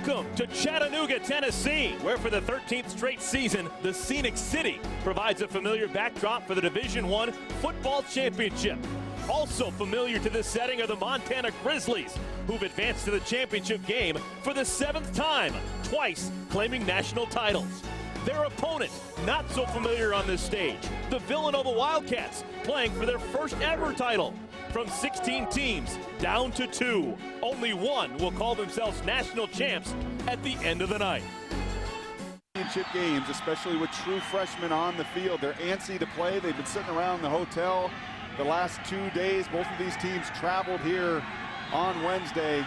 Welcome to Chattanooga, Tennessee, where for the 13th straight season, the Scenic City provides a familiar backdrop for the Division I football championship. Also familiar to this setting are the Montana Grizzlies, who've advanced to the championship game for the 7th time, twice claiming national titles. Their opponent, not so familiar on this stage, the Villanova Wildcats, playing for their first ever title. From 16 teams down to 2, only one will call themselves national champs at the end of the night. Championship games, especially with true freshmen on the field. They're antsy to play. They've been sitting around the hotel the last 2 days. Both of these teams traveled here on Wednesday.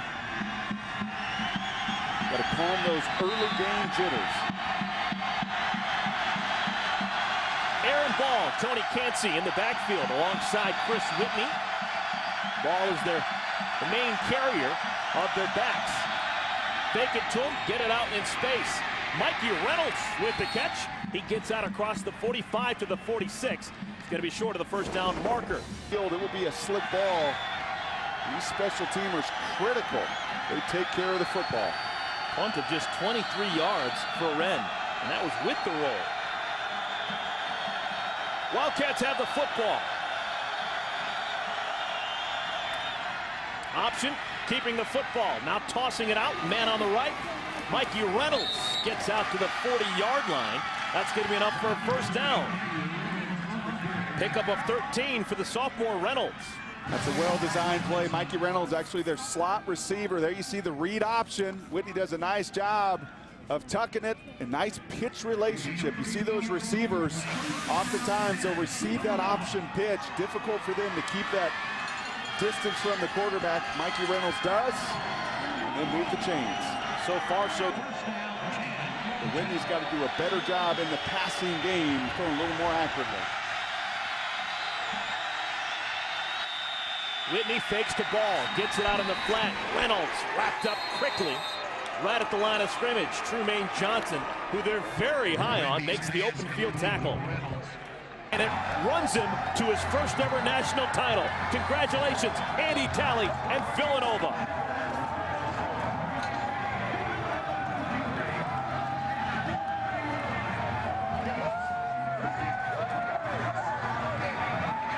Got to calm those early game jitters. Aaron Ball, Tony Cansey in the backfield alongside Chris Whitney. Ball is the main carrier of their backs. Fake it to him, get it out in space. Mikey Reynolds with the catch. He gets out across the 45 to the 46. He's going to be short of the first down marker. It will be a slick ball. These special teamers critical. They take care of the football. Punt of just 23 yards for Wren, and that was with the roll. Wildcats have the football. Option, keeping the football. Now tossing it out, man on the right. Mikey Reynolds gets out to the 40-yard line. That's going to be enough for a first down. Pickup of 13 for the sophomore Reynolds. That's a well-designed play. Mikey Reynolds, actually their slot receiver. There you see the read option. Whitney does a nice job of tucking it. A nice pitch relationship. You see those receivers, oftentimes they'll receive that option pitch. Difficult for them to keep that distance from the quarterback. Mikey Reynolds does, and then move the chains. So far, so good. Whitney's got to do a better job in the passing game, throwing a little more accurately. Whitney fakes the ball, gets it out in the flat. Reynolds wrapped up quickly, right at the line of scrimmage. Trumaine Johnson, who they're very high on, makes the open field tackle. And it runs him to his first ever national title. Congratulations, Andy Talley and Villanova.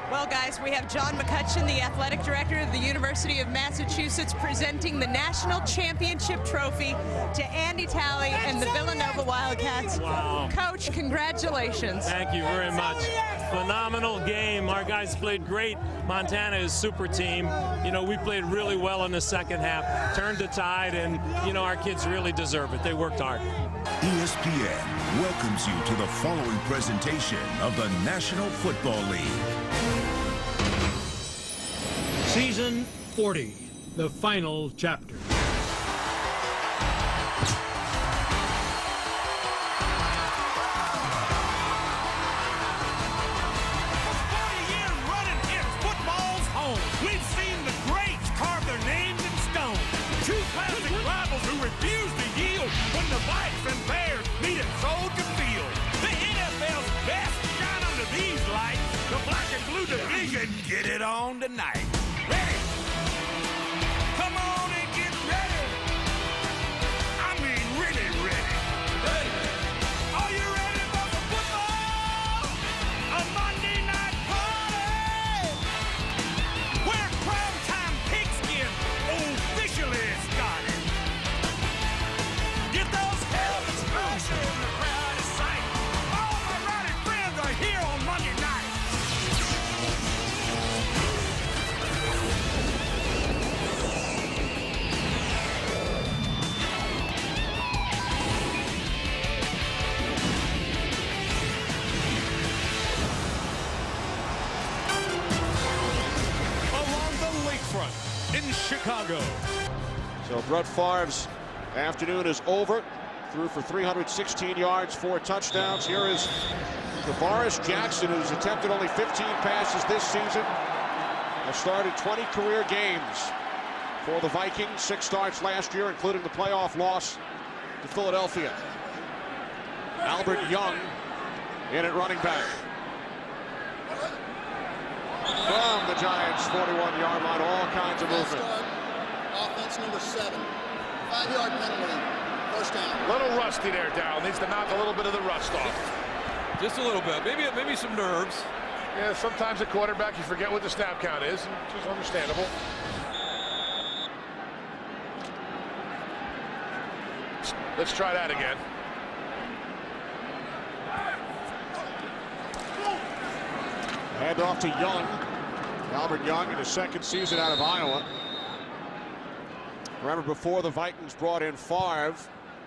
Well, guys, we have John McCutcheon, the athletic director of the University of Massachusetts, presenting the national championship trophy to Andy Talley and the Villanova Wildcats. Wow. Coach, congratulations. Thank you very much. Phenomenal game. Our guys played great. Montana is super team. You know, we played really well in the second half, turned the tide, and, you know, our kids really deserve it. They worked hard. ESPN welcomes you to the following presentation of the National Football League. Season 40, the final chapter. We've seen the greats carve their names in stone. Two classic rivals who refuse to yield when the Vikes and Bears meet at Soldier Field. The NFL's best shine under these lights. The black and blue division, get it on tonight. Ready? Come on and get ready. I mean really ready. Ready. Are you ready for the football? A Monday night party. Where primetime pigskin officially started. Get those helmets flashing, the crowd is sight. All my rowdy friends are here on Monday night. In Chicago. So Brett Favre's afternoon is over. Threw for 316 yards, 4 touchdowns. Here is Tavares Jackson, who's attempted only 15 passes this season. Has started 20 career games for the Vikings. 6 starts last year, including the playoff loss to Philadelphia. Albert Young in at running back. From the Giants' 41-yard line, all kinds of movement. Offense number 7, 5-yard penalty. first down. A little rusty there, Darryl. Needs to knock a little bit of the rust off. Just a little bit. Maybe some nerves. Yeah, sometimes at quarterback you forget what the snap count is, which is understandable. Let's try that again. Hand off to Young. Albert Young in his second season out of Iowa. Remember, before the Vikings brought in Favre,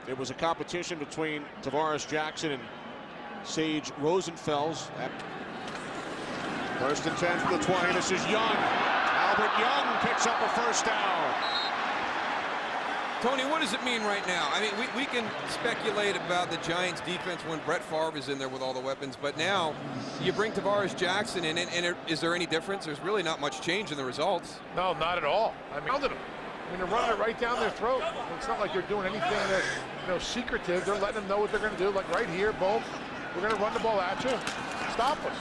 it was a competition between Tavares Jackson and Sage Rosenfels. First and 10 from the 20. This is Young. Albert Young picks up a first down. Tony, what does it mean right now? I mean, we can speculate about the Giants' defense when Brett Favre is in there with all the weapons, but now you bring Tavares Jackson in, and is there any difference? There's really not much change in the results. No, not at all. I mean, they're running it right down their throat. It's not like they're doing anything that, secretive. They're letting them know what they're going to do. Like right here, boom, we're going to run the ball at you. Stop us.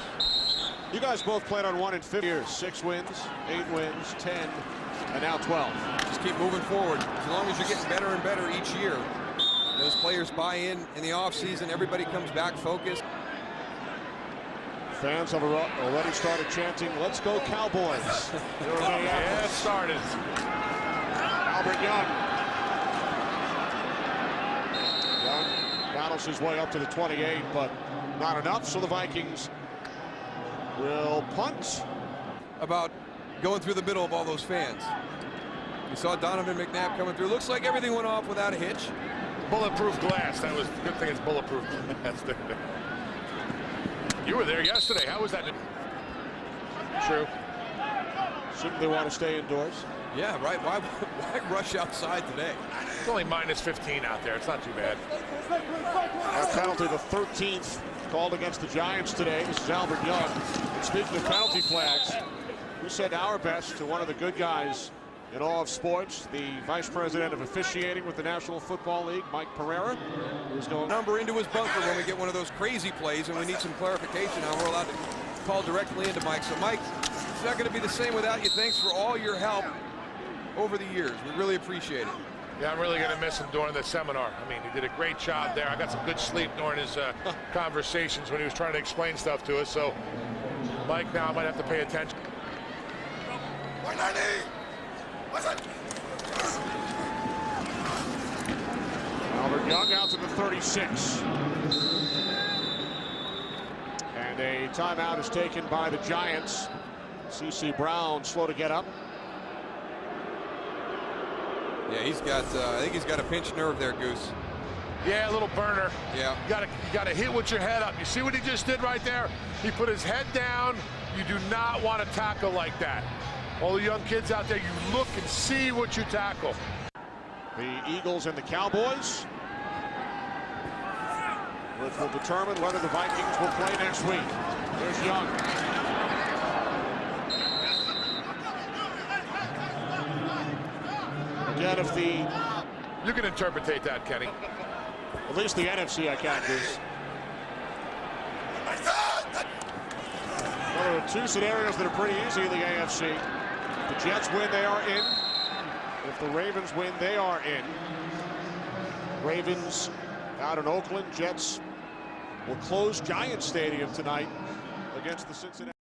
You guys both played on 1 in 50 years. 6 wins, 8 wins, 10, and now 12. Just keep moving forward. As long as you're getting better and better each year, those players buy in the offseason. Everybody comes back focused. Fans have already started chanting, "Let's go Cowboys." Yeah, it started. Albert Young. Young battles his way up to the 28, but not enough, so the Vikings will punt. About going through the middle of all those fans. You saw Donovan McNabb coming through. Looks like everything went off without a hitch. Bulletproof glass. That was a good thing. It's bulletproof glass. You were there yesterday. How was that? True. Shouldn't they want to stay indoors? Yeah, right. Why rush outside today? It's only minus 15 out there. It's not too bad. Our penalty, the 13th called against the Giants today. This is Albert Young. And speaking of penalty flags, we said our best to one of the good guys in all of sports, the vice president of officiating with the National Football League, Mike Pereira, who's going number into his bunker when we get one of those crazy plays and we need some clarification. Now we're allowed to call directly into Mike. So Mike, it's not going to be the same without you. Thanks for all your help over the years. We really appreciate it. Yeah, I'm really going to miss him during the seminar. I mean, he did a great job there. I got some good sleep during his conversations when he was trying to explain stuff to us. So, Mike, now I might have to pay attention. Albert Young out to the 36. And a timeout is taken by the Giants. C.C. Brown slow to get up. Yeah, he's got, I think he's got a pinched nerve there, Goose. Yeah, a little burner. Yeah. You gotta hit with your head up. You see what he just did right there? He put his head down. You do not want to tackle like that. All the young kids out there, you look and see what you tackle. The Eagles and the Cowboys, which will determine whether the Vikings will play next week. There's Young. Again, if the... You can interpretate that, Kenny. At least the NFC I can't do. Well, there are 2 scenarios that are pretty easy in the AFC. If the Jets win, they are in. If the Ravens win, they are in. Ravens out in Oakland. Jets will close Giants Stadium tonight against the Cincinnati.